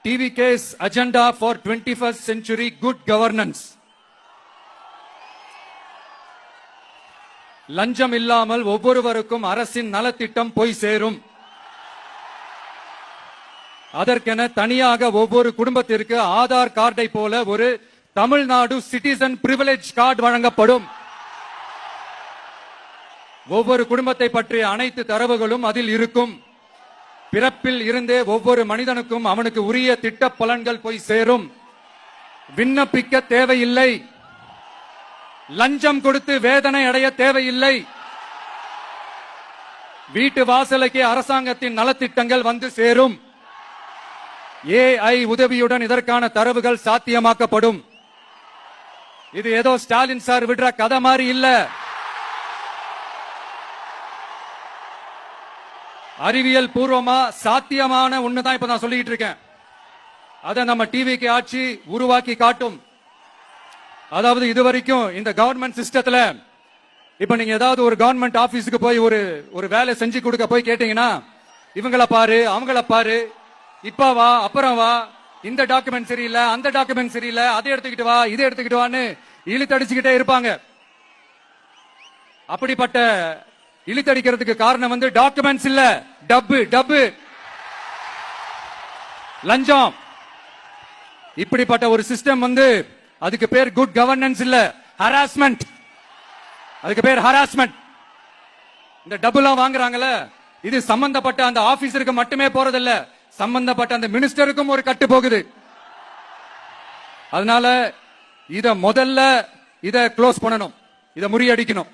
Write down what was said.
TVK's agenda for 21st century good governance. லஞ்சம் இல்லாமல் ஒவ்வொருவருக்கும் அரசின் நலத்திட்டம் போய் சேரும். அதற்கென தனியாக ஒவ்வொரு குடும்பத்திற்கு ஆதார் கார்டை போல ஒரு தமிழ்நாடு சிட்டிசன் பிரிவிலேஜ் கார்டு வழங்கப்படும். ஒவ்வொரு குடும்பத்தை பற்றிய அனைத்து தரவுகளும் அதில் இருக்கும். பிறப்பில் இருந்தே ஒவ்வொரு மனிதனுக்கும் அவனுக்கு உரிய திட்ட பலன்கள் போய் சேரும். விண்ணப்பிக்க தேவையில்லை. லஞ்சம் கொடுத்து வேதனை அடைய தேவையில்லை. வீட்டு வாசலுக்கே அரசாங்கத்தின் நலத்திட்டங்கள் வந்து சேரும். AI உதவியுடன் இதற்கான தரவுகள் சாத்தியமாக்கப்படும். இது ஏதோ ஸ்டாலின் சார் விடுற கதை மாதிரி இல்ல. அறிவியல் பூர்வமா சாத்தியமான உண்மைதான் இப்ப நான் சொல்லிட்டு இருக்கேன். அதை நம்ம டிவிக்கு ஆட்சி உருவாக்கி காட்டும். அதாவது இதுவரைக்கும் இந்த கவர்மெண்ட் சிஸ்டத்துல இப்ப நீங்க ஏதாவது ஒரு கவர்மெண்ட் ஆபீஸுக்கு போய் ஒரு வேலை செஞ்சு கொடுக்க போய் கேட்டீங்கன்னா, இவங்கள பாரு அவங்கள பாரு, இப்ப வா அப்புறம் வா, இந்த டாக்குமெண்ட் சரியில்லை அந்த டாக்குமெண்ட் சரியில்லை, அதை எடுத்துக்கிட்டு வா இதை எடுத்துக்கிட்டு வான்னு இழுத்தடிச்சுக்கிட்டே இருப்பாங்க. அப்படிப்பட்ட இழுத்தடிக்கிறதுக்கு காரணம் டாக்குமெண்ட்ஸ் இல்ல, டப்பு லஞ்சம். இப்படிப்பட்ட ஒரு சிஸ்டம் அதுக்கு பேர் குட் கவர்னன்ஸ் இல்ல, ஹராஸ்மெண்ட். அதுக்கு பேர் ஹராஸ்மெண்ட். இந்த டபுலாம் வாங்குறாங்கல்ல, இது சம்பந்தப்பட்ட அந்த ஆபீசருக்கு மட்டுமே போறதில்ல, சம்பந்தப்பட்ட அந்த மினிஸ்டருக்கும் ஒரு கட்டு போகுது. அதனால இத முதல்ல க்ளோஸ் பண்ணணும், இத முறியடிக்கணும்.